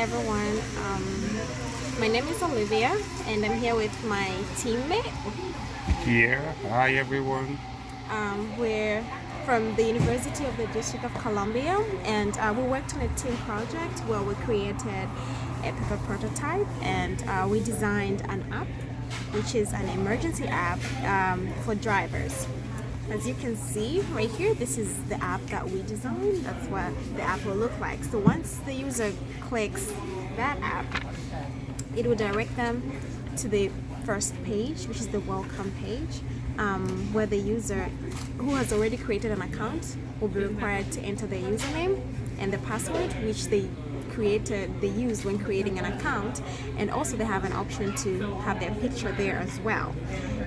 everyone. My name is Olivia, and I'm here with my teammate. Here, hi everyone. We're from the University of the District of Columbia, and we worked on a team project where we created a paper prototype, and we designed an app, which is an emergency app for drivers. As you can see right here, this is the app that we designed. That's what the app will look like. So once the user clicks that app, it will direct them to the first page, which is the welcome page, where the user who has already created an account will be required to enter their username and the password, which they used when creating an account, and also they have an option to have their picture there as well.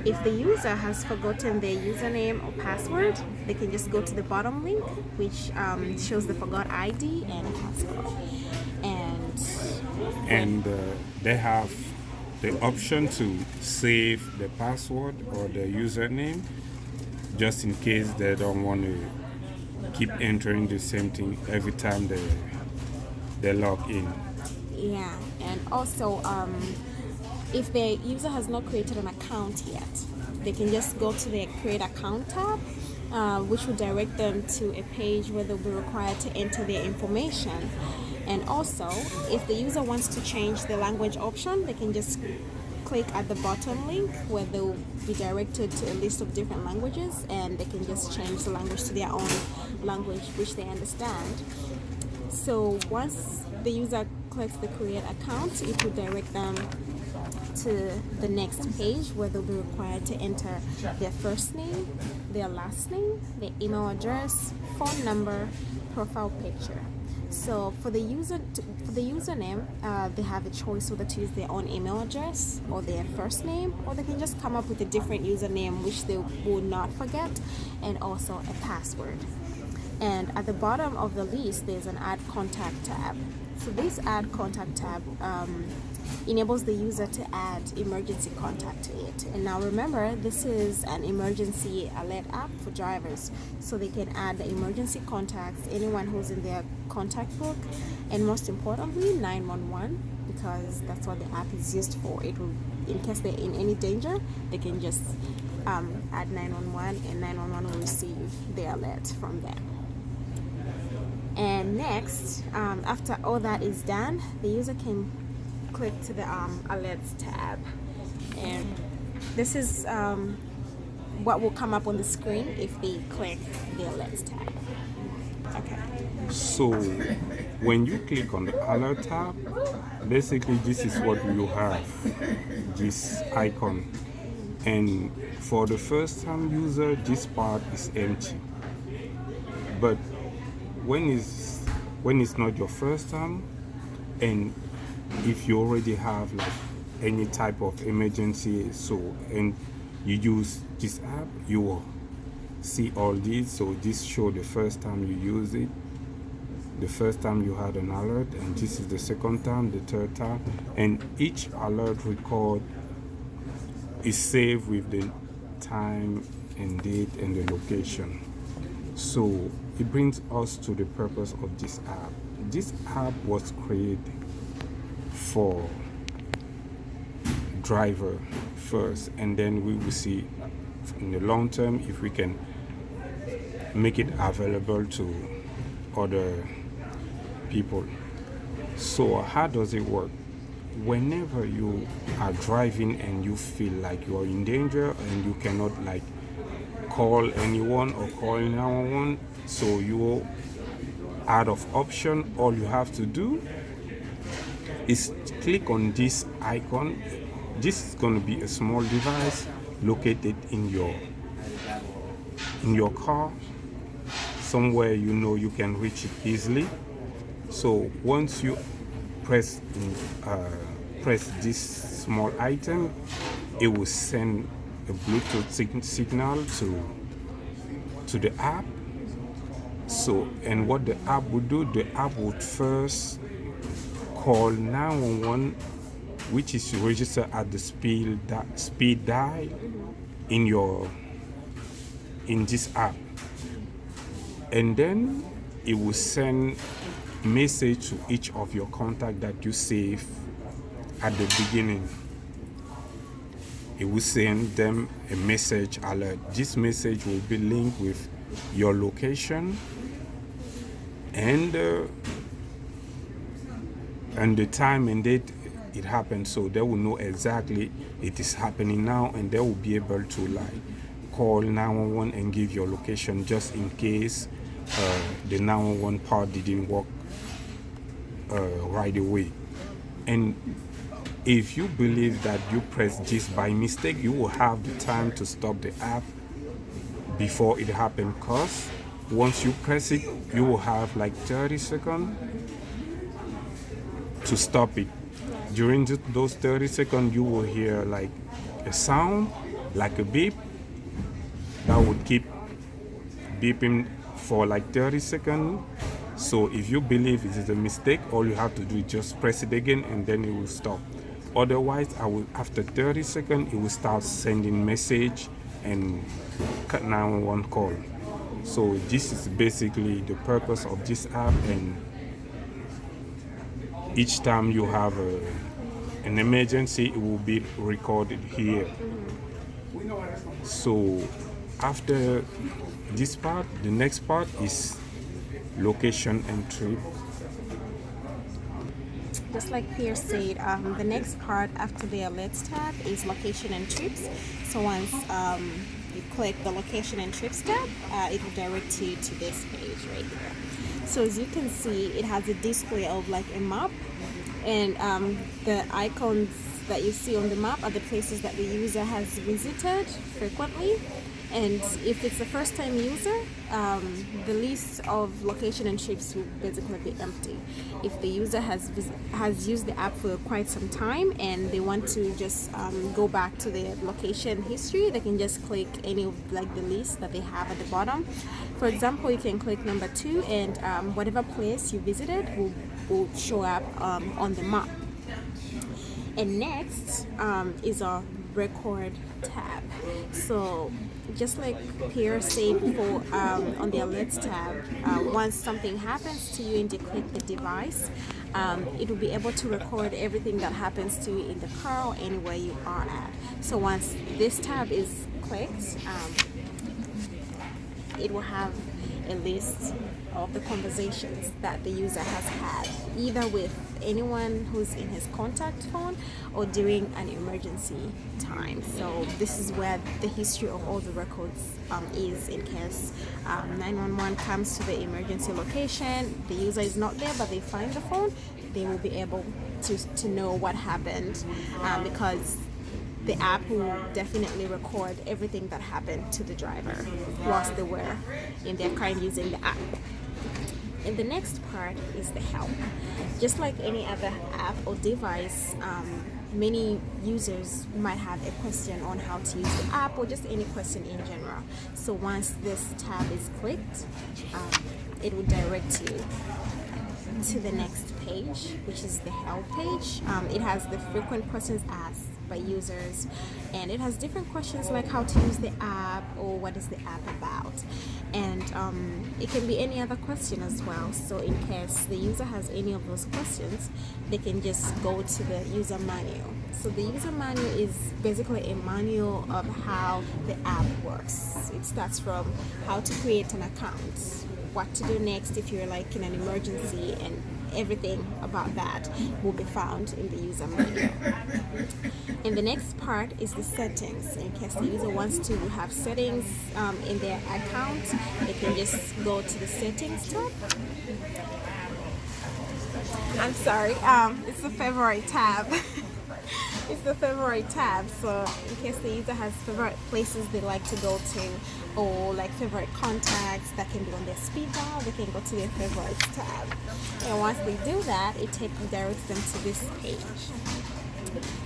If the user has forgotten their username or password, they can just go to the bottom link, which shows the forgot ID and password. And they have the option to save the password or the username just in case they don't want to keep entering the same thing every time they log in. Yeah, and also if the user has not created an account yet, they can just go to the create account tab, which will direct them to a page where they'll be required to enter their information. And also, if the user wants to change the language option, they can just click at the bottom link where they'll be directed to a list of different languages, and they can just change the language to their own language which they understand. So once the user clicks the create account, it will direct them to the next page where they'll be required to enter their first name, their last name, their email address, phone number, profile picture. So for the username, they have a choice whether to use their own email address or their first name, or they can just come up with a different username which they will not forget, and also a password. And at the bottom of the list, there's an Add Contact tab. So this Add Contact tab enables the user to add emergency contact to it. And now remember, this is an emergency alert app for drivers. So they can add the emergency contacts, anyone who's in their contact book, and most importantly, 911, because that's what the app is used for. It will, in case they're in any danger, they can just add 911, and 911 will receive the alert from them. And next, after all that is done, the user can click to the alerts tab, and this is what will come up on the screen if they click the alerts tab. Okay. So when you click on the alert tab, basically this is what you have, this icon. And for the first time user, this part is empty. But when it's not your first time, and if you already have like any type of emergency, and you use this app, you will see all these. So this show the first time you use it, the first time you had an alert, and this is the second time, the third time, and each alert record is saved with the time and date and the location. So it brings us to the purpose of this app. This app was created for driver first, and then we will see in the long term if we can make it available to other people. So how does it work? Whenever you are driving and you feel like you are in danger and you cannot like call anyone or call 911, so you're out of option, all you have to do is click on this icon. This is going to be a small device located in your car, somewhere you know you can reach it easily. So once you press this small item, it will send a Bluetooth signal to the app. So, and what the app would do, the app would first call 911, which is registered at the speed dial in this app, and then it will send message to each of your contacts that you save at the beginning. It will send them a message alert. This message will be linked with your location and the time and date it happened, so they will know exactly it is happening now, and they will be able to like call 911 and give your location just in case the 911 part didn't work right away. And if you believe that you pressed this by mistake, you will have the time to stop the app before it happened, because once you press it, you will have like 30 seconds to stop it. During those 30 seconds, you will hear like a sound, like a beep, that would keep beeping for like 30 seconds. So if you believe it is a mistake, all you have to do is just press it again and then it will stop. Otherwise, after 30 seconds, it will start sending message and cut 911 call. So this is basically the purpose of this app, and each time you have an emergency, it will be recorded here. So after this part, the next part is location and trip. Just like Pierre said, the next part after the alerts tab is location and trips. So once you click the location and trips tab, it will direct you to this page right here. So as you can see, it has a display of like a map, and the icons that you see on the map are the places that the user has visited frequently. And if it's a first-time user, the list of location and trips will basically be empty. If the user has used the app for quite some time and they want to just go back to their location history, they can just click any of like the list that they have at the bottom. For example, you can click number 2, and whatever place you visited will show up on the map. And next is our record tab. So just like Pierre said before, on the alerts tab, once something happens to you and you click the device, it will be able to record everything that happens to you in the car or anywhere you are at. So once this tab is clicked, it will have a list of the conversations that the user has had, either with anyone who's in his contact phone or during an emergency time. So this is where the history of all the records is, in case 911 comes to the emergency location, the user is not there but they find the phone, they will be able to know what happened, because the app will definitely record everything that happened to the driver whilst they were in their car using the app. And the next part is the help. Just like any other app or device, many users might have a question on how to use the app, or just any question in general. So once this tab is clicked, it will direct you to the next page, which is the help page. It has the frequent questions asked by users, and it has different questions like how to use the app or what is the app about, and it can be any other question as well. So in case the user has any of those questions, they can just go to the user manual. So the user manual is basically a manual of how the app works. It starts from how to create an account, what to do next if you're like in an emergency, and everything about that will be found in the user manual. And the next part is the settings. In case the user wants to have settings in their account, they can just go to the settings tab. I'm sorry, it's the favorite tab. It's the favorite tab. So in case the user has favorite places they like to go to, or like favorite contacts that can be on their speed dial, they can go to their favorites tab. And once they do that, it directs them to this page.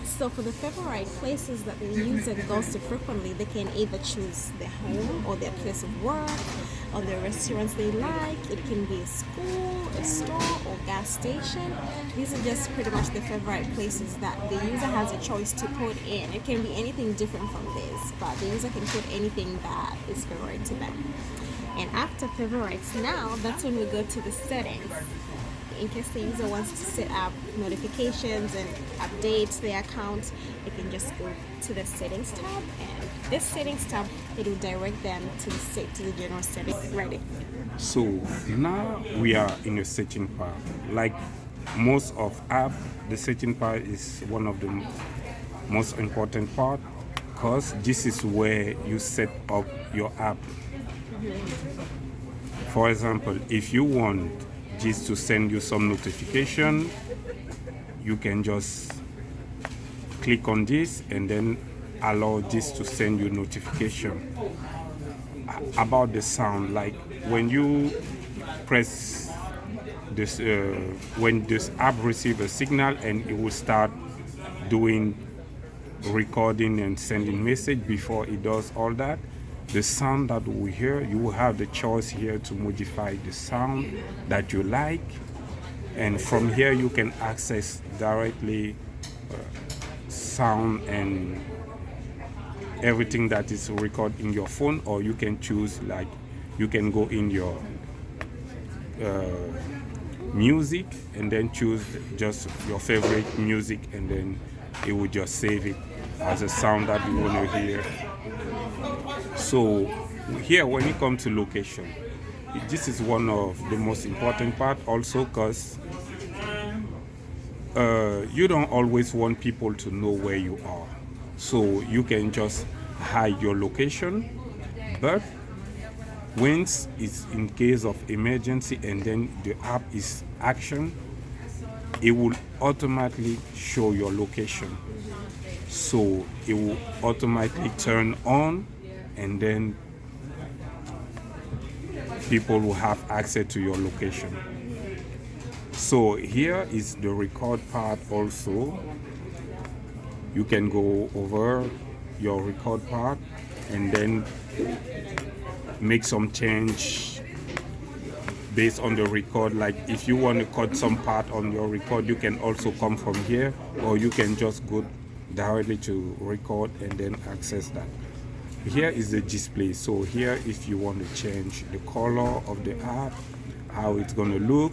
So for the favorite places that the user goes to frequently, they can either choose their home or their place of work, or the restaurants they like. It can be a school, a store, or gas station. These are just pretty much the favorite places that the user has a choice to put in. It can be anything different from this, but the user can put anything that is favorite to them. And after favorites now, that's when we go to the settings. in case the user wants to set up notifications and update their account, they can just go to the settings tab, and this settings tab, it will direct them to the general settings. Ready. So now we are in a setting part. Like most of app, the setting part is one of the most important part, because this is where you set up your app. For example, if you want this to send you some notification, you can just click on this and then allow this to send you notification. About the sound, like when you press this, when this app receives a signal, and it will start doing recording and sending message. Before it does all that, the sound that we hear, you will have the choice here to modify the sound that you like, and from here you can access directly sound and everything that is recorded in your phone. Or you can choose, like, you can go in your music and then choose just your favorite music, and then it will just save it as a sound that you want to hear. So here, when it comes to location, this is one of the most important part also, because you don't always want people to know where you are. So you can just hide your location, but once it's in case of emergency and then the app is action, it will automatically show your location. So it will automatically turn on, and then people will have access to your location. So here is the record part also. You can go over your record part and then make some change based on the record. Like if you want to cut some part on your record, you can also come from here, or you can just go directly to record and then access that. Here is the display. So here, if you want to change the color of the app, how it's going to look,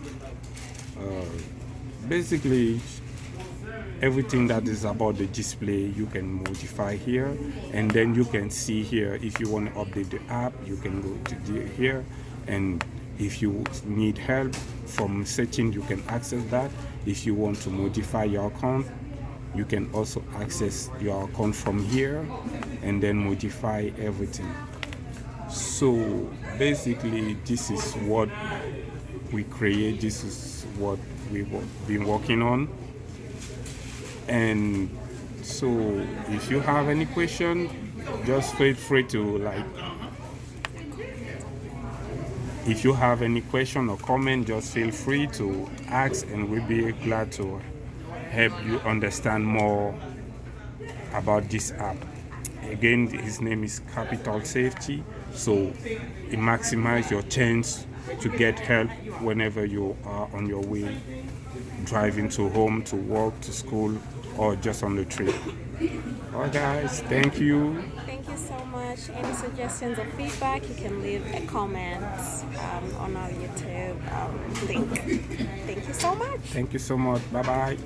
basically everything that is about the display you can modify here. And then you can see here, if you want to update the app, you can go to here, and if you need help from setting, you can access that. If you want to modify your account, you can also access your account from here and then modify everything. So basically, this is what we create, this is what we've been working on. And so if you have any question, just feel free to if you have any question or comment, just feel free to ask, and we'll be glad to help you understand more about this app. Again, his name is Capital Safety, so it maximizes your chance to get help whenever you are on your way, driving to home, to work, to school, or just on the trip. All right, guys, thank you. Thank you so much. Any suggestions or feedback, you can leave a comment on our YouTube link. Thank you so much. Thank you so much. Bye-bye.